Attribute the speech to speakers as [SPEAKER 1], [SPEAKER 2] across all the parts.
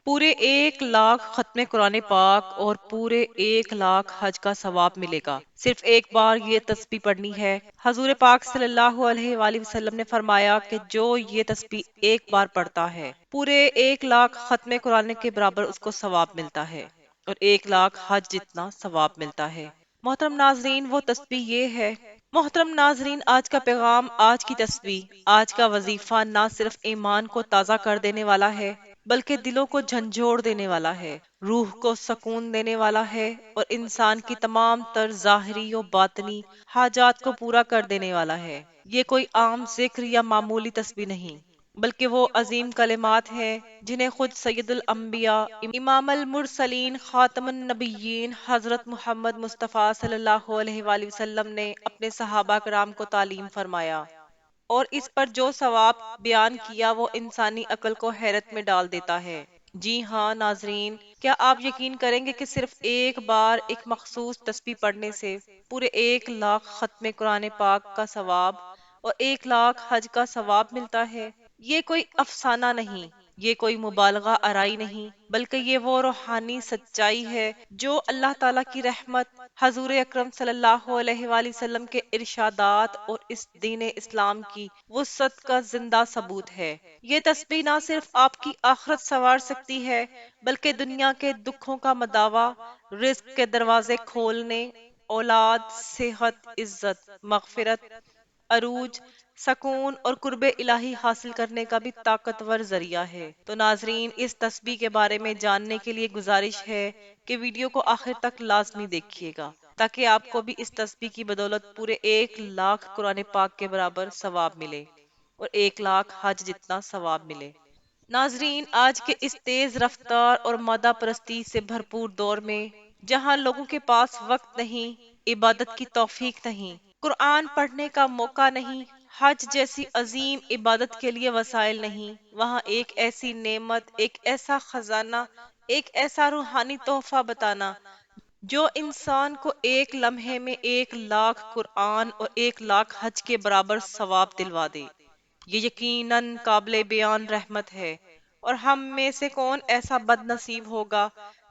[SPEAKER 1] پورے 1 لاکھ ختم قرآن پاک اور پورے 1 لاکھ حج کا ثواب ملے گا، صرف ایک بار یہ تسبیح پڑھنی ہے۔ حضور پاک صلی اللہ علیہ وآلہ وسلم نے فرمایا کہ جو یہ تسبیح ایک بار پڑھتا ہے، پورے 1 لاکھ ختم قرآن کے برابر اس کو ثواب ملتا ہے اور 1 لاکھ حج جتنا ثواب ملتا ہے۔ محترم ناظرین، وہ تسبیح یہ ہے۔ محترم ناظرین، آج کا پیغام، آج کی تسبیح، آج کا وظیفہ نہ صرف ایمان کو تازہ کر دینے والا ہے بلکہ دلوں کو جھنجھوڑ دینے والا ہے، روح کو سکون دینے والا ہے اور انسان کی تمام تر ظاہری و باطنی حاجات کو پورا کر دینے والا ہے۔ یہ کوئی عام ذکر یا معمولی تسبیح نہیں، بلکہ وہ عظیم کلمات ہیں جنہیں خود سید الانبیاء، امام المرسلین، خاتم النبیین حضرت محمد مصطفیٰ صلی اللہ علیہ وآلہ وسلم نے اپنے صحابہ کرام کو تعلیم فرمایا، اور اس پر جو ثواب بیان کیا وہ انسانی عقل کو حیرت میں ڈال دیتا ہے۔ جی ہاں ناظرین، کیا آپ یقین کریں گے کہ صرف ایک بار ایک مخصوص تسبیح پڑھنے سے پورے 1 لاکھ ختم قرآن پاک کا ثواب اور 1 لاکھ حج کا ثواب ملتا ہے؟ یہ کوئی افسانہ نہیں، یہ کوئی مبالغہ آرائی نہیں، بلکہ یہ وہ روحانی سچائی ہے جو اللہ تعالیٰ کی رحمت، حضور اکرم صلی اللہ علیہ وآلہ وسلم کے ارشادات اور اس دین اسلام کی وسعت کا زندہ ثبوت ہے۔ یہ تسبیح نہ صرف آپ کی آخرت سنوار سکتی ہے بلکہ دنیا کے دکھوں کا مداوا، رزق کے دروازے کھولنے، اولاد، صحت، عزت، مغفرت، عروج، سکون اور قرب الہی حاصل کرنے کا بھی طاقتور ذریعہ ہے۔ تو ناظرین، اس تسبیح کے بارے میں جاننے کے لیے گزارش ہے کہ ویڈیو کو آخر تک لازمی دیکھیے گا تاکہ آپ کو بھی اس تسبیح کی بدولت پورے 1 لاکھ قرآن پاک کے برابر ثواب ملے اور 1 لاکھ حج جتنا ثواب ملے۔ ناظرین، آج کے اس تیز رفتار اور مادہ پرستی سے بھرپور دور میں، جہاں لوگوں کے پاس وقت نہیں، عبادت کی توفیق نہیں، قرآن پڑھنے کا موقع نہیں، حج جیسی عظیم عبادت کے لیے وسائل نہیں، وہاں ایک ایسی نعمت، ایک ایسا خزانہ، ایک ایسا روحانی تحفہ بتانا جو انسان کو ایک لمحے میں 1 لاکھ قرآن اور 1 لاکھ حج کے برابر ثواب دلوا دے، یہ یقیناً قابل بیان رحمت ہے۔ اور ہم میں سے کون ایسا بد نصیب ہوگا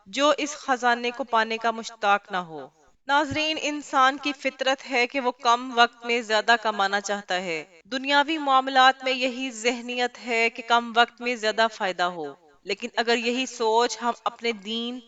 [SPEAKER 1] جو اس خزانے کو پانے کا مشتاق نہ ہو۔ ناظرین، انسان کی فطرت ہے کہ وہ کم وقت میں زیادہ کمانا چاہتا ہے۔ دنیاوی معاملات میں یہی ذہنیت ہے کہ کم وقت میں زیادہ فائدہ ہو، لیکن اگر یہی سوچ ہم اپنے دین،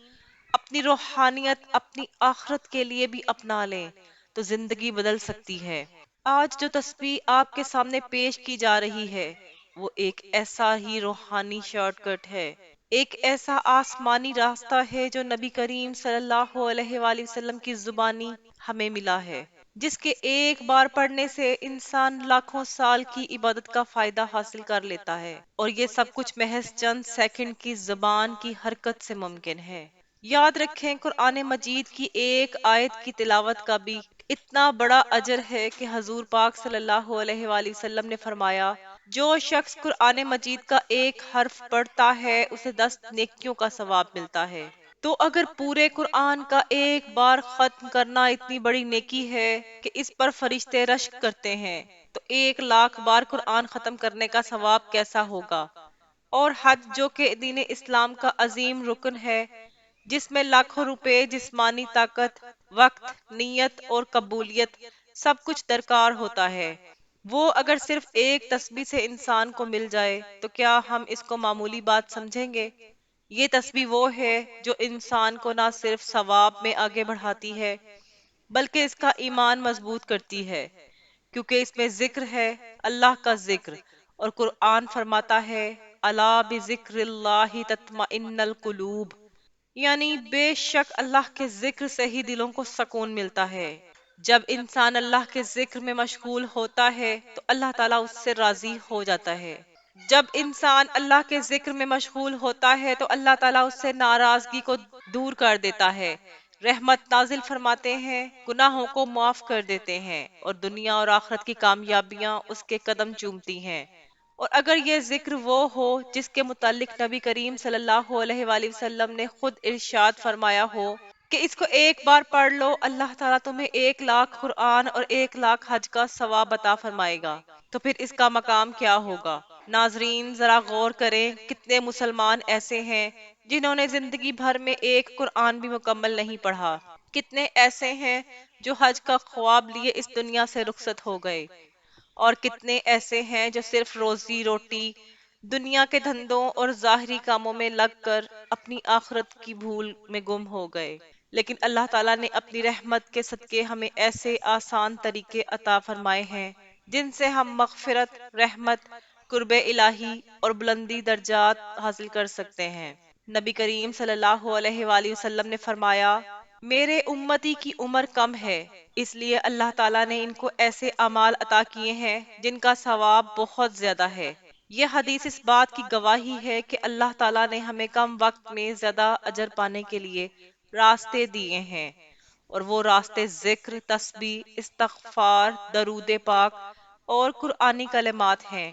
[SPEAKER 1] اپنی روحانیت، اپنی آخرت کے لیے بھی اپنا لیں تو زندگی بدل سکتی ہے۔ آج جو تسبیح آپ کے سامنے پیش کی جا رہی ہے وہ ایک ایسا ہی روحانی شارٹ کٹ ہے، ایک ایسا آسمانی راستہ ہے جو نبی کریم صلی اللہ علیہ وآلہ وسلم کی زبانی ہمیں ملا ہے، جس کے ایک بار پڑھنے سے انسان لاکھوں سال کی عبادت کا فائدہ حاصل کر لیتا ہے، اور یہ سب کچھ محض چند سیکنڈ کی زبان کی حرکت سے ممکن ہے۔ یاد رکھیں، قرآن مجید کی ایک آیت کی تلاوت کا بھی اتنا بڑا اجر ہے کہ حضور پاک صلی اللہ علیہ وآلہ وسلم نے فرمایا، جو شخص قرآن مجید کا ایک حرف پڑھتا ہے اسے 10 نیکیوں کا ثواب ملتا ہے۔ تو اگر پورے قرآن کا ایک بار ختم کرنا اتنی بڑی نیکی ہے کہ اس پر فرشتے رشک کرتے ہیں، تو 1 لاکھ بار قرآن ختم کرنے کا ثواب کیسا ہوگا؟ اور حج، جو کہ دین اسلام کا عظیم رکن ہے، جس میں لاکھوں روپے، جسمانی طاقت، وقت، نیت اور قبولیت سب کچھ درکار ہوتا ہے، وہ اگر صرف ایک تسبیح سے انسان کو مل جائے تو کیا ہم اس کو معمولی بات سمجھیں گے؟ یہ تسبیح وہ ہے جو انسان کو نہ صرف ثواب میں آگے بڑھاتی ہے بلکہ اس کا ایمان مضبوط کرتی ہے، کیونکہ اس میں ذکر ہے، اللہ کا ذکر، اور قرآن فرماتا ہے، الا بذکر اللہ تطمئن القلوب، یعنی بے شک اللہ کے ذکر سے ہی دلوں کو سکون ملتا ہے۔ جب انسان اللہ کے ذکر میں مشغول ہوتا ہے تو اللہ تعالیٰ اس سے راضی ہو جاتا ہے۔ جب انسان اللہ کے ذکر میں مشغول ہوتا ہے تو اللہ تعالیٰ اس سے ناراضگی کو دور کر دیتا ہے، رحمت نازل فرماتے ہیں، گناہوں کو معاف کر دیتے ہیں، اور دنیا اور آخرت کی کامیابیاں اس کے قدم چومتی ہیں۔ اور اگر یہ ذکر وہ ہو جس کے متعلق نبی کریم صلی اللہ علیہ وآلہ وسلم نے خود ارشاد فرمایا ہو کہ اس کو ایک بار پڑھ لو، اللہ تعالیٰ تمہیں 1 لاکھ قرآن اور 1 لاکھ حج کا ثواب عطا فرمائے گا، تو پھر اس کا مقام کیا ہوگا؟ ناظرین ذرا غور کریں، کتنے مسلمان ایسے ہیں جنہوں نے زندگی بھر میں ایک قرآن بھی مکمل نہیں پڑھا؟ کتنے ایسے ہیں جو حج کا خواب لیے اس دنیا سے رخصت ہو گئے؟ اور کتنے ایسے ہیں جو صرف روزی روٹی، دنیا کے دھندوں اور ظاہری کاموں میں لگ کر اپنی آخرت کی بھول میں گم ہو گئے؟ لیکن اللہ تعالیٰ نے اپنی رحمت کے صدقے ہمیں ایسے آسان طریقے عطا فرمائے ہیں جن سے ہم مغفرت، رحمت، قرب الہی اور بلندی درجات حاصل کر سکتے ہیں۔ نبی کریم صلی اللہ علیہ وآلہ وسلم نے فرمایا، میرے امتی کی عمر کم ہے، اس لیے اللہ تعالیٰ نے ان کو ایسے اعمال عطا کیے ہیں جن کا ثواب بہت زیادہ ہے۔ یہ حدیث اس بات کی گواہی ہے کہ اللہ تعالیٰ نے ہمیں کم وقت میں زیادہ اجر پانے کے لیے راستے دیے ہیں، اور وہ راستے ذکر، تسبیح، استغفار، درود پاک اور قرآنی کلمات ہیں۔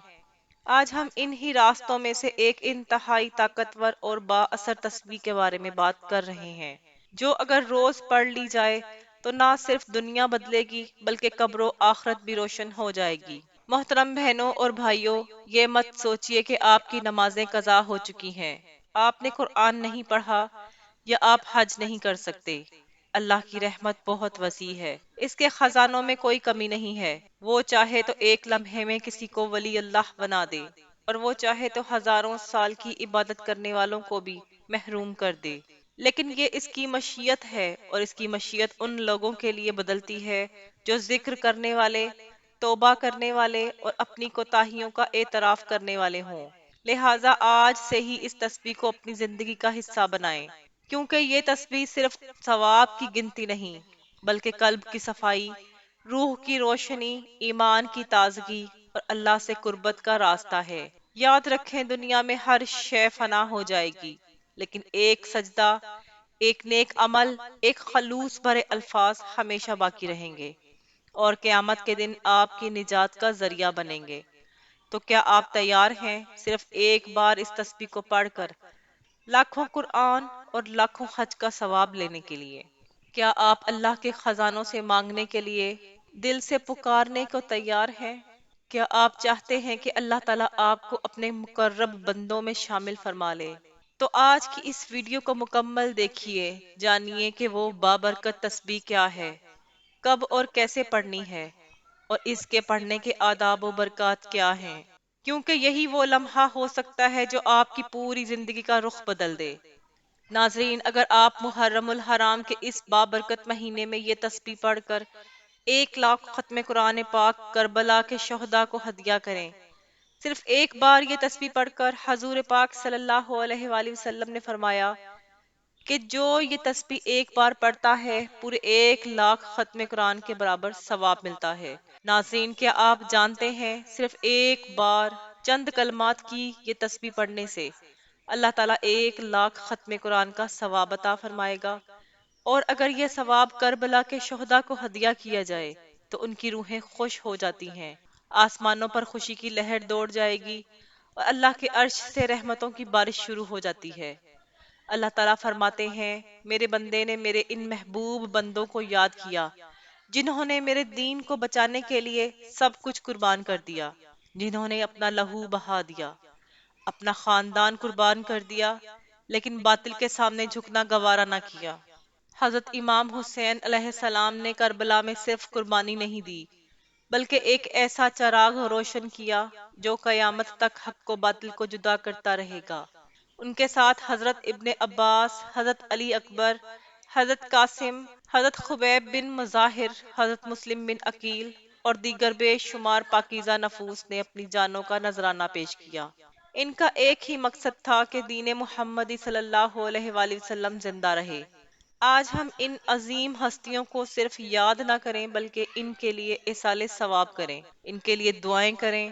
[SPEAKER 1] آج ہم انہی راستوں میں سے ایک انتہائی طاقتور اور با اثر تسبیح کے بارے میں بات کر رہے ہیں، جو اگر روز پڑھ لی جائے تو نہ صرف دنیا بدلے گی بلکہ قبر و آخرت بھی روشن ہو جائے گی۔ محترم بہنوں اور بھائیوں، یہ مت سوچئے کہ آپ کی نمازیں قضا ہو چکی ہیں، آپ نے قرآن نہیں پڑھا یا آپ حج نہیں کر سکتے۔ اللہ کی رحمت بہت وسیع ہے، اس کے خزانوں میں کوئی کمی نہیں ہے۔ وہ چاہے تو ایک لمحے میں کسی کو ولی اللہ بنا دے، اور وہ چاہے تو ہزاروں سال کی عبادت کرنے والوں کو بھی محروم کر دے۔ لیکن یہ اس کی مشیت ہے، اور اس کی مشیت ان لوگوں کے لیے بدلتی ہے جو ذکر کرنے والے، توبہ کرنے والے اور اپنی کوتاہیوں کا اعتراف کرنے والے ہوں۔ لہٰذا آج سے ہی اس تسبیح کو اپنی زندگی کا حصہ بنائیں، کیونکہ یہ تسبیح صرف ثواب کی گنتی نہیں، بلکہ قلب کی صفائی، روح کی روشنی، ایمان کی تازگی اور اللہ سے قربت کا راستہ ہے۔ یاد رکھیں، دنیا میں ہر شے فنا ہو جائے گی، لیکن ایک سجدہ، ایک نیک عمل، ایک خلوص بھرے الفاظ ہمیشہ باقی رہیں گے، اور قیامت کے دن آپ کی نجات کا ذریعہ بنیں گے۔ تو کیا آپ تیار ہیں صرف ایک بار اس تسبیح کو پڑھ کر لاکھوں قرآن اور لاکھوں حج کا ثواب لینے کے لیے؟ کیا آپ اللہ کے خزانوں سے مانگنے کے لیے دل سے پکارنے کو تیار ہیں؟ کیا آپ چاہتے ہیں کہ اللہ تعالیٰ آپ کو اپنے مقرب بندوں میں شامل فرما لے؟ تو آج کی اس ویڈیو کو مکمل دیکھیے، جانیے کہ وہ بابرکت تسبیح کیا ہے، کب اور کیسے پڑھنی ہے، اور اس کے پڑھنے کے آداب و برکات کیا ہیں، کیونکہ یہی وہ لمحہ ہو سکتا ہے جو آپ کی پوری زندگی کا رخ بدل دے۔ ناظرین، اگر آپ محرم الحرام کے اس بابرکت مہینے میں یہ تسبیح پڑھ کر 1 لاکھ ختم قرآن پاک کربلا کے شہداء کو ہدیہ کریں، صرف ایک بار یہ تسبیح پڑھ کر حضور پاک صلی اللہ علیہ وآلہ وسلم نے فرمایا کہ جو یہ تسبیح ایک بار پڑھتا ہے پورے 1 لاکھ ختم قرآن کے برابر ثواب ملتا ہے۔ ناظرین، کیا آپ جانتے ہیں صرف ایک بار چند کلمات کی یہ تسبیح پڑھنے سے اللہ تعالیٰ 1 لاکھ ختم قرآن کا ثواب عطا فرمائے گا؟ اور اگر یہ ثواب کربلا کے شہداء کو ہدیہ کیا جائے تو ان کی روحیں خوش ہو جاتی ہیں، آسمانوں پر خوشی کی لہر دوڑ جائے گی، اور اللہ کے عرش سے رحمتوں کی بارش شروع ہو جاتی ہے۔ اللہ تعالیٰ فرماتے ہیں، میرے بندے نے میرے ان محبوب بندوں کو یاد کیا جنہوں نے میرے دین کو بچانے کے لیے سب کچھ قربان کر دیا، جنہوں نے اپنا لہو بہا دیا، اپنا خاندان قربان کر دیا، لیکن باطل کے سامنے جھکنا گوارا نہ کیا۔ حضرت امام حسین علیہ السلام نے کربلا میں صرف قربانی نہیں دی، بلکہ ایک ایسا چراغ روشن کیا جو قیامت تک حق و باطل کو جدا کرتا رہے گا۔ ان کے ساتھ حضرت ابن عباس، حضرت علی اکبر، حضرت قاسم، حضرت خبیب بن مظاہر، حضرت مسلم بن عقیل اور دیگر بے شمار پاکیزہ نفوس نے اپنی جانوں کا نذرانہ پیش کیا۔ ان کا ایک ہی مقصد تھا کہ دین محمدی صلی اللہ علیہ وآلہ وسلم زندہ رہے۔ آج ہم ان عظیم ہستیوں کو صرف یاد نہ کریں بلکہ ان کے لیے ایصال ثواب کریں، ان کے لیے دعائیں کریں،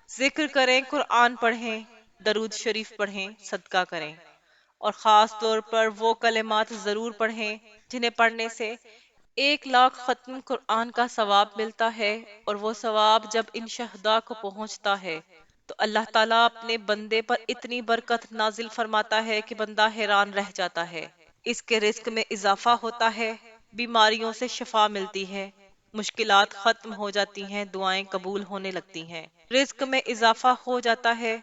[SPEAKER 1] ذکر کریں، قرآن پڑھیں، درود شریف پڑھیں، صدقہ کریں، اور خاص طور پر وہ کلمات ضرور پڑھیں جنہیں پڑھنے سے 1 لاکھ ختم قرآن کا ثواب ملتا ہے، اور وہ ثواب جب ان شہداء کو پہنچتا ہے تو اللہ تعالیٰ اپنے بندے پر اتنی برکت نازل فرماتا ہے کہ بندہ حیران رہ جاتا ہے۔ اس کے رزق میں اضافہ ہوتا ہے، بیماریوں سے شفا ملتی ہے، مشکلات ختم ہو جاتی ہیں، دعائیں قبول ہونے لگتی ہیں۔ رزق میں اضافہ ہو جاتا ہے،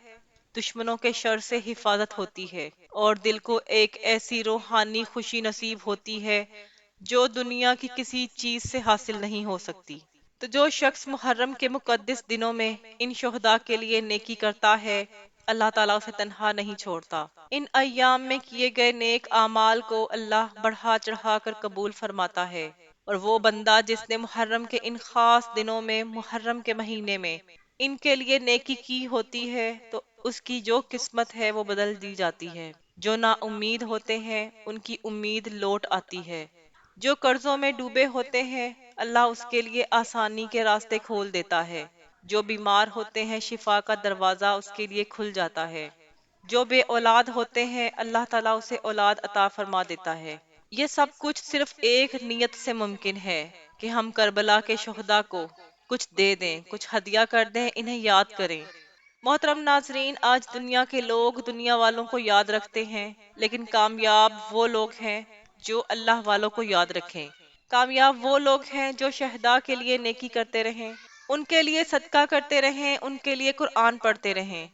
[SPEAKER 1] دشمنوں کے شر سے حفاظت ہوتی ہے، اور دل کو ایک ایسی روحانی خوشی نصیب ہوتی ہے جو دنیا کی کسی چیز سے حاصل نہیں ہو سکتی۔ تو جو شخص محرم کے مقدس دنوں میں ان شہداء کے لیے نیکی کرتا ہے، اللہ تعالیٰ اسے تنہا نہیں چھوڑتا۔ ان ایام میں کیے گئے نیک اعمال کو اللہ بڑھا چڑھا کر قبول فرماتا ہے، اور وہ بندہ جس نے محرم کے ان خاص دنوں میں، محرم کے مہینے میں ان کے لیے نیکی کی ہوتی ہے، تو اس کی جو قسمت ہے وہ بدل دی جاتی ہے۔ جو نا امید ہوتے ہیں ان کی امید لوٹ آتی ہے۔ جو قرضوں میں ڈوبے ہوتے ہیں اللہ اس کے لیے آسانی کے راستے کھول دیتا ہے۔ جو بیمار ہوتے ہیں شفا کا دروازہ اس کے لیے کھل جاتا ہے۔ جو بے اولاد ہوتے ہیں اللہ تعالیٰ اسے اولاد عطا فرما دیتا ہے۔ یہ سب کچھ صرف ایک نیت سے ممکن ہے کہ ہم کربلا کے شہداء کو کچھ دے دیں، کچھ ہدیہ کر دیں، انہیں یاد کریں۔ محترم ناظرین، آج دنیا کے لوگ دنیا والوں کو یاد رکھتے ہیں، لیکن کامیاب وہ لوگ ہیں جو اللہ والوں کو یاد رکھیں۔ کامیاب وہ لوگ ہیں جو شہداء کے لیے نیکی کرتے رہیں، ان کے لیے صدقہ کرتے رہیں، ان کے لیے قرآن پڑھتے رہیں۔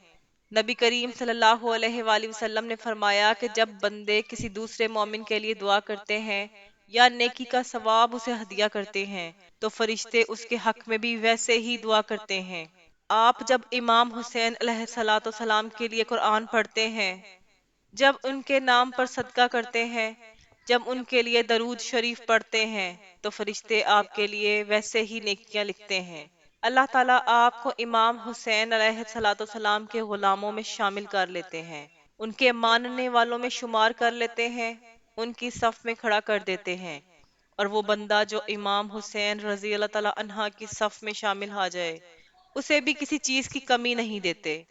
[SPEAKER 1] نبی کریم صلی اللہ علیہ وآلہ وسلم نے فرمایا کہ جب بندے کسی دوسرے مومن کے لیے دعا کرتے ہیں یا نیکی کا ثواب اسے ہدیہ کرتے ہیں تو فرشتے اس کے حق میں بھی ویسے ہی دعا کرتے ہیں۔ آپ جب امام حسین علیہ السلام کے لیے قرآن پڑھتے ہیں، جب ان کے نام پر صدقہ کرتے ہیں، جب ان کے لیے درود شریف پڑھتے ہیں تو فرشتے آپ کے لیے ویسے ہی نیکیاں لکھتے ہیں۔ اللہ تعالیٰ آپ کو امام حسین علیہ السلام کے غلاموں میں شامل کر لیتے ہیں، ان کے ماننے والوں میں شمار کر لیتے ہیں، ان کی صف میں کھڑا کر دیتے ہیں، اور وہ بندہ جو امام حسین رضی اللہ تعالیٰ عنہ کی صف میں شامل ہو جائے اسے بھی کسی چیز کی کمی نہیں دیتے۔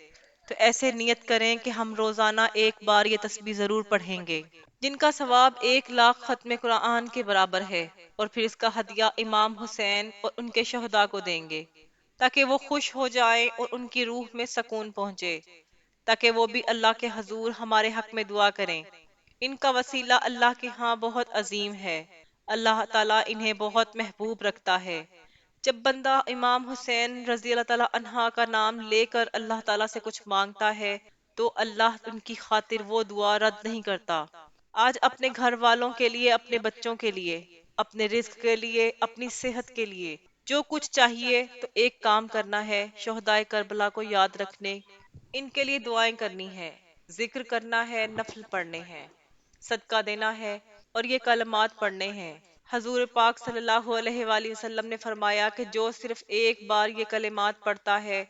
[SPEAKER 1] تو ایسے نیت کریں کہ ہم روزانہ ایک بار یہ تسبیح ضرور پڑھیں گے، جن کا ثواب 1,00,000 ختم قرآن کے برابر ہے، اور پھر اس کا ہدیہ امام حسین اور ان کے شہداء کو دیں گے تاکہ وہ خوش ہو جائیں اور ان کی روح میں سکون پہنچے، تاکہ وہ بھی اللہ کے حضور ہمارے حق میں دعا کریں۔ ان کا وسیلہ اللہ کے ہاں بہت عظیم ہے، اللہ تعالیٰ انہیں بہت محبوب رکھتا ہے۔ جب بندہ امام حسین رضی اللہ تعالیٰ عنہ کا نام لے کر اللہ تعالیٰ سے کچھ مانگتا ہے تو اللہ ان کی خاطر وہ دعا رد نہیں کرتا۔ آج اپنے گھر والوں کے لیے، اپنے بچوں کے لیے، اپنے رزق کے لیے، اپنی صحت کے لیے جو کچھ چاہیے تو ایک کام کرنا ہے، شہدائے کربلا کو یاد رکھنے، ان کے لیے دعائیں کرنی ہے، ذکر کرنا ہے، نفل پڑھنے ہیں، صدقہ دینا ہے، اور یہ کلمات پڑھنے ہیں۔ حضور پاک صلی اللہ علیہ وآلہ وسلم نے فرمایا کہ جو صرف ایک بار یہ کلمات پڑھتا ہے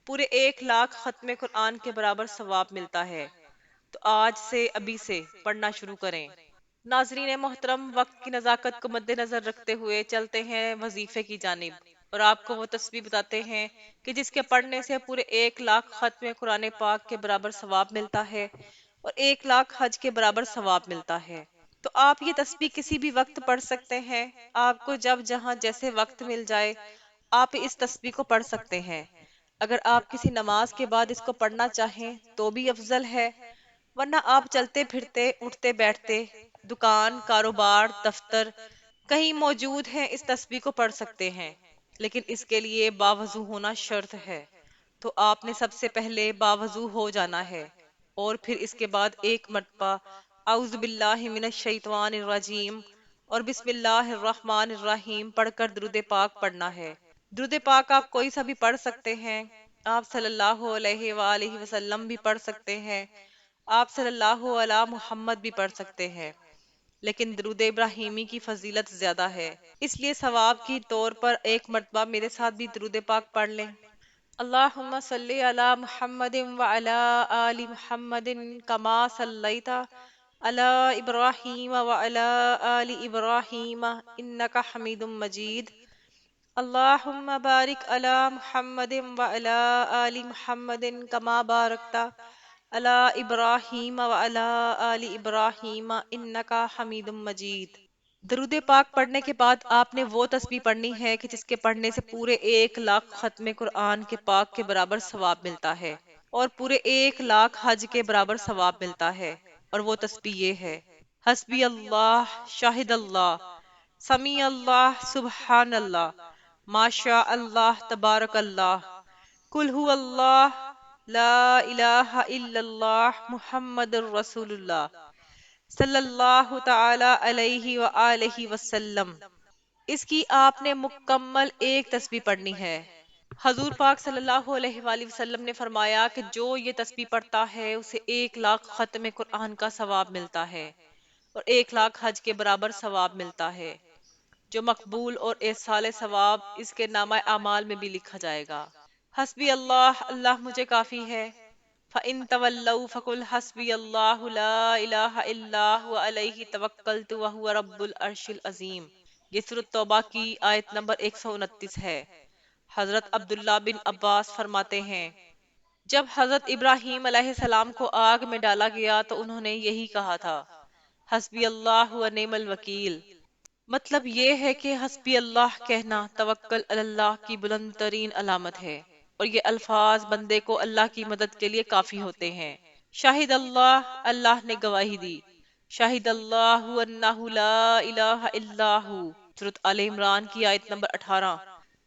[SPEAKER 1] پورے 1,00,000 ختم قرآن کے برابر ثواب ملتا ہے۔ تو آج سے، ابھی سے پڑھنا شروع کریں۔ ناظرین محترم، وقت کی نزاکت کو مد نظر رکھتے ہوئے چلتے ہیں وظیفے کی جانب، اور آپ کو وہ تسبیح بتاتے ہیں کہ جس کے پڑھنے سے پورے 1,00,000 ختم قرآن پاک کے برابر ثواب ملتا ہے اور 1,00,000 حج کے برابر ثواب ملتا ہے۔ تو آپ یہ تسبیح کسی بھی وقت پڑھ سکتے ہیں، آپ کو جب جہاں جیسے وقت مل جائے آپ اس تسبیح کو پڑھ سکتے ہیں۔ اگر آپ کسی نماز کے بعد اس کو پڑھنا چاہیں تو بھی افضل ہے، ورنہ آپ چلتے پھرتے، اٹھتے بیٹھتے، دکان، کاروبار، دفتر کہیں موجود ہیں اس تسبیح کو پڑھ سکتے ہیں، لیکن اس کے لیے باوضو ہونا شرط ہے۔ تو آپ نے سب سے پہلے باوضو ہو جانا ہے، اور پھر اس کے بعد ایک مرتبہ اعوذ باللہ من الشیطان الرجیم اور بسم اللہ الرحمن الرحیم پڑھ کر درود پاک پڑھنا ہے۔ درود پاک آپ کوئی سا بھی پڑھ سکتے ہیں، آپ صلی اللہ علیہ وآلہ وسلم بھی پڑھ سکتے ہیں، آپ صلی اللہ علی محمد بھی پڑھ سکتے ہیں، لیکن درود ابراہیمی کی فضیلت زیادہ ہے، اس لیے ثواب کی طور پر ایک مرتبہ میرے ساتھ بھی درود پاک پڑھ لیں۔ اللہم صلی علی محمد وعلی آل محمد کما صلیت علی ابراہیم وعلی آل ابراہیم انک حمید مجید۔ اللہم بارک علی محمد وعلی آل محمد کما بارکت علی ابراہیم وعلی آل ابراہیم انک حمید مجید۔ درود پاک پڑھنے کے بعد آپ نے وہ تسبیح پڑھنی ہے کہ جس کے پڑھنے سے پورے 1,00,000 ختم قرآن کے پاک کے برابر ثواب ملتا ہے، اور پورے 1,00,000 حج کے برابر ثواب ملتا ہے، اور وہ تسبیح یہ ہے: حسبی اللہ، شاہد اللہ، سمیع اللہ، سبحان اللہ، ماشاء اللہ، تبارک اللہ، قل هو اللہ لا الہ الا اللہ محمد الرسول اللہ صلی اللہ تعالی علیہ وآلہ وسلم۔ اس کی آپ نے مکمل ایک تسبیح پڑھنی ہے۔ حضور پاک صلی اللہ علیہ وآلہ وسلم نے فرمایا کہ جو یہ تسبیح پڑھتا ہے اسے 1 لاکھ ختم قرآن کا ثواب ملتا ہے اور 1 لاکھ حج کے برابر ثواب ملتا ہے، جو مقبول اور ایصال ثواب اس کے نامہ اعمال میں بھی لکھا جائے گا۔ حسبی اللہ، اللہ مجھے کافی ہے۔ فَإِن تَوَلَّوْا فَقُلْ حَسْبِيَ اللَّهُ لَا إِلَٰهَ إِلَّا هُوَ عَلَيْهِ تَوَكَّلْتُ وَهُوَ رَبُّ الْعَرْشِ الْعَظِيمِ۔ یہ سورۃ توبہ کی آیت نمبر 129 ہے۔ حضرت عبداللہ بن عباس فرماتے ہیں، جب حضرت ابراہیم علیہ السلام کو آگ میں ڈالا گیا تو انہوں نے یہی کہا تھا، حسبی اللہ و نعم الوکیل۔ مطلب یہ ہے کہ حسبی اللہ کہنا توکل علی اللہ کی بلند ترین علامت ہے، اور یہ الفاظ بندے کو اللہ کی مدد کے لیے کافی ہوتے ہیں۔ شاہد اللہ، اللہ نے گواہی دی۔ شاہد اللہ انہ لا الہ الا ہو، سورۃ آل عمران کی آیت نمبر 18۔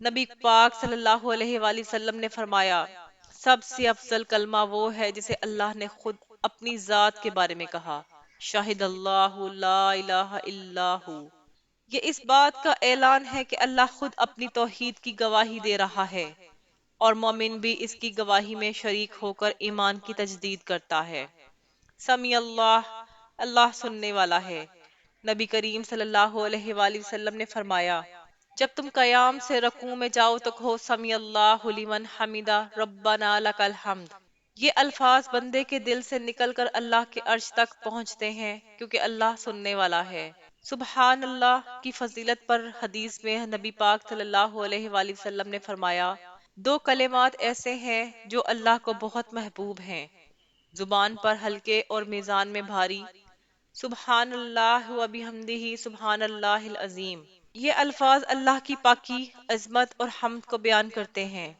[SPEAKER 1] نبی پاک صلی اللہ علیہ وآلہ وسلم نے فرمایا، سب سے افضل کلمہ وہ ہے جسے اللہ نے خود اپنی ذات کے بارے میں کہا، شاہد اللہ لا الہ الا ہو۔ یہ اس بات کا اعلان ہے کہ اللہ خود اپنی توحید کی گواہی دے رہا ہے، اور مومن بھی اس کی گواہی میں شریک ہو کر ایمان کی تجدید کرتا ہے۔ سمیع اللہ، اللہ سننے والا ہے۔ نبی کریم صلی اللہ علیہ وآلہ وسلم نے فرمایا، جب تم قیام سے رکوع میں جاؤ تو کہو سمیع اللہ لمن حمدہ ربنا لک الحمد۔ یہ الفاظ بندے کے دل سے نکل کر اللہ کے عرش تک پہنچتے ہیں، کیونکہ اللہ سننے والا ہے۔ سبحان اللہ کی فضیلت پر حدیث میں نبی پاک صلی اللہ علیہ وآلہ وسلم نے فرمایا، 2 کلمات ایسے ہیں جو اللہ کو بہت محبوب ہیں، زبان پر ہلکے اور میزان میں بھاری، سبحان اللہ و بحمدہ سبحان اللہ العظیم۔ یہ الفاظ اللہ کی پاکی، عظمت اور حمد کو بیان کرتے ہیں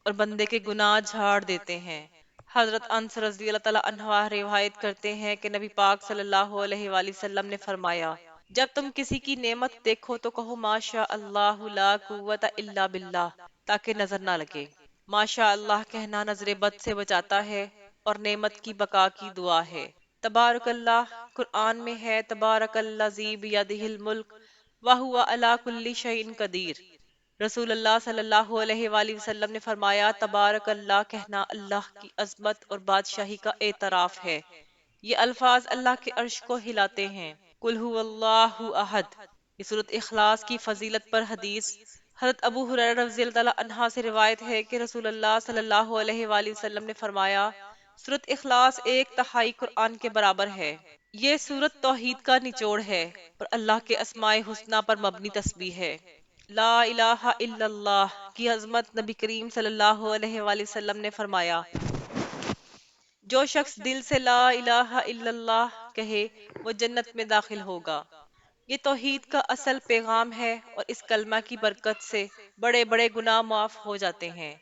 [SPEAKER 1] اور بندے کے گناہ جھاڑ دیتے ہیں۔ حضرت انس رضی اللہ تعالیٰ عنہ روایت کرتے ہیں کہ نبی پاک صلی اللہ علیہ وآلہ وسلم نے فرمایا، جب تم کسی کی نعمت دیکھو تو کہو ماشاء اللہ لا قوت الا باللہ، تاکہ نظر نہ لگے۔ ماشاء اللہ کہنا نظر بد سے بچاتا ہے اور نعمت کی بقا کی دعا ہے۔ تبارک اللہ قرآن میں ہے، تبارک الذی بیدہ الملک وہو علی کل شیء قدیر۔ رسول اللہ صلی اللہ علیہ وآلہ وسلم نے فرمایا، تبارک اللہ کہنا اللہ کی عظمت اور بادشاہی کا اعتراف ہے۔ یہ الفاظ اللہ کے عرش کو ہلاتے ہیں۔ قل هو اللہ احد، یہ سورۃ اخلاص کی فضیلت پر حدیث حضرت ابو ہریرہ رضی اللہ تعالیٰ عنہ سے روایت ہے کہ رسول اللہ صلی اللہ علیہ وآلہ وسلم نے فرمایا، سورۃ اخلاص 1/3 قرآن کے برابر ہے۔ یہ سورۃ توحید کا نچوڑ ہے اور اللہ کے اسماء حسنی پر مبنی تسبیح ہے۔ لا الہ الا اللہ کی عظمت نبی کریم صلی اللہ علیہ وآلہ وسلم نے فرمایا، جو شخص دل سے لا الہ الا اللہ کہے وہ جنت میں داخل ہوگا۔ یہ توحید کا اصل پیغام ہے اور اس کلمہ کی برکت سے بڑے بڑے گناہ معاف ہو جاتے ہیں۔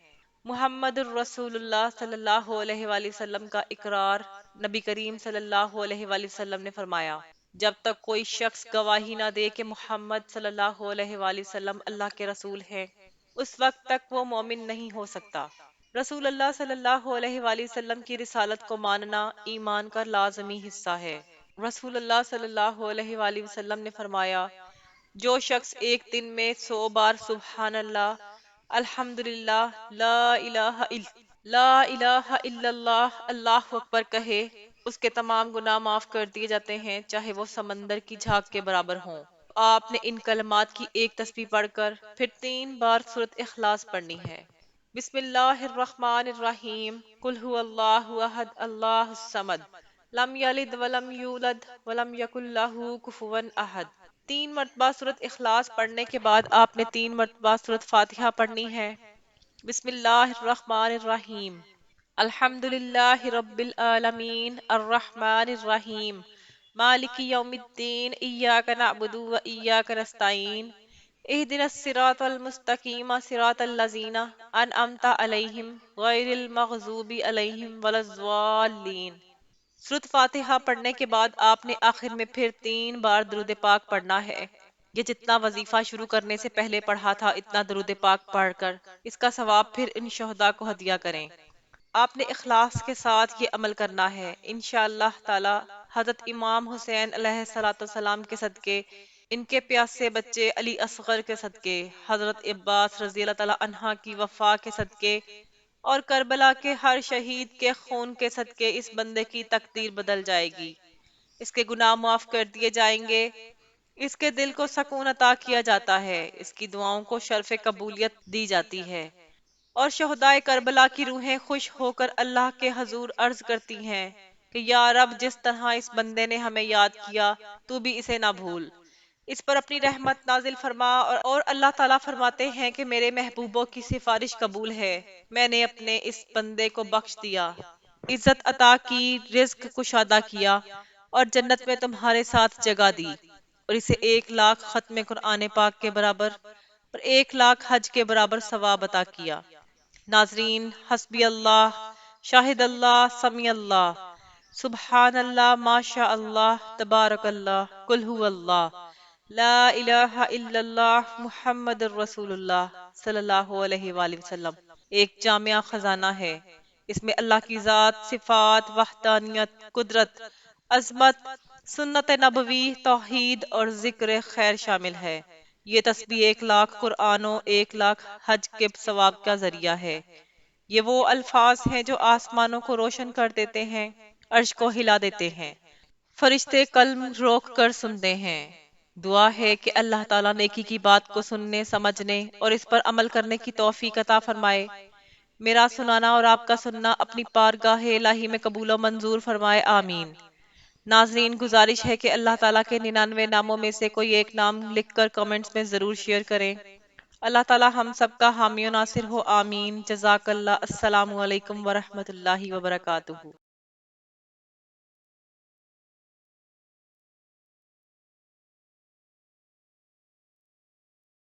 [SPEAKER 1] محمد الرسول اللہ صلی اللہ علیہ وآلہ وسلم کا اقرار، نبی کریم صلی اللہ علیہ وآلہ وسلم نے فرمایا، جب تک کوئی شخص گواہی نہ دے کہ محمد صلی اللہ علیہ وآلہ وسلم اللہ کے رسول ہیں، اس وقت تک وہ مومن نہیں ہو سکتا۔ رسول اللہ صلی اللہ علیہ وآلہ وسلم کی رسالت کو ماننا ایمان کا لازمی حصہ ہے۔ رسول اللہ صلی اللہ علیہ وآلہ وسلم نے فرمایا، جو شخص ایک دن میں 100 بار سبحان اللہ، الحمدللہ، لا الہ الا اللہ، اللہ اکبر کہے، اس کے تمام گناہ معاف کر دیے جاتے ہیں، چاہے وہ سمندر کی جھاگ کے برابر ہوں۔ آپ نے ان کلمات کی ایک تسبیح پڑھ کر پھر 3 بار سورۃ اخلاص پڑھنی ہے۔ بسم اللہ الرحمن الرحیم، قل هو اللہ احد اللہ الصمد، لم یلد ولم یولد ولم یکن لہ کفوا احد۔ 3 مرتبہ سورۃ اخلاص پڑھنے کے بعد آپ نے 3 مرتبہ سورۃ فاتحہ پڑھنی ہے۔ بسم اللہ الرحمن الرحیم، الحمد للہ رب العالمین، الرحمن الرحیم، مالک یوم الدین، ایاک نعبد و ایاک نستعین، اہدنا الصراط المستقیم صراط الذین انعمت علیہم غیر المغضوب علیہم ولا الضالین۔ سورۃ فاتحہ پڑھنے کے بعد آپ نے آخر میں پھر 3 بار درود پاک پڑھنا ہے۔ یہ جتنا وظیفہ شروع کرنے سے پہلے پڑھا تھا اتنا درود پاک پڑھ کر اس کا ثواب پھر ان شہداء کو ہدیہ کریں۔ آپ نے اخلاص کے ساتھ یہ عمل کرنا ہے، انشاءاللہ تعالی حضرت امام حسین علیہ الصلوۃ والسلام کے صدقے، ان کے پیاسے بچے علی اصغر کے صدقے، حضرت عباس رضی اللہ تعالی عنہ کی وفا کے صدقے اور کربلا کے ہر شہید کے خون کے صدقے اس بندے کی تقدیر بدل جائے گی، اس کے گناہ معاف کر دیے جائیں گے، اس کے دل کو سکون عطا کیا جاتا ہے، اس کی دعاؤں کو شرف قبولیت دی جاتی ہے، اور شہدائے کربلا کی روحیں خوش ہو کر اللہ کے حضور عرض کرتی ہیں کہ یا رب، جس طرح اس بندے نے ہمیں یاد کیا تو بھی اسے نہ بھول، اس پر اپنی رحمت نازل فرما۔ اور اللہ تعالیٰ فرماتے ہیں کہ میرے محبوبوں کی سفارش قبول ہے، میں نے اپنے اس بندے کو بخش دیا، عزت عطا کی، رزق کشادہ کیا اور جنت میں تمہارے ساتھ جگہ دی، اور اسے 1,00,000 ختم قرآن پاک کے برابر اور 1,00,000 حج کے برابر ثواب عطا کیا۔ ناظرین، حسبی اللہ، شاہد اللہ، سمیع اللہ، سبحان اللہ، ماشاء اللہ، تبارک اللہ، قل هو اللہ، لا الہ الا اللہ، محمد الرسول اللہ صلی اللہ علیہ وآلہ وسلم ایک جامعہ خزانہ ہے۔ اس میں اللہ کی ذات، صفات، وحدانیت، قدرت، عظمت، سنت نبوی، توحید اور ذکر خیر شامل ہے۔ یہ تسبیح 1,00,000 قرآن و 1,00,000 حج کے ثواب کا ذریعہ ہے۔ یہ وہ الفاظ ہیں جو آسمانوں کو روشن کر دیتے ہیں، عرش کو ہلا دیتے ہیں، فرشتے قلم روک کر سنتے ہیں۔ دعا ہے کہ اللہ تعالیٰ نیکی کی بات کو سننے، سمجھنے اور اس پر عمل کرنے کی توفیق عطا فرمائے۔ میرا سنانا اور آپ کا سننا اپنی بارگاہ الہی میں قبول و منظور فرمائے، آمین۔ ناظرین، گزارش ہے کہ اللہ تعالیٰ کے 99 ناموں میں سے کوئی ایک نام لکھ کر کمنٹس میں ضرور شیئر کریں۔ اللہ تعالیٰ ہم سب کا حامی و ناصر ہو، آمین۔ جزاک اللہ۔ السلام علیکم ورحمۃ اللہ وبرکاتہ۔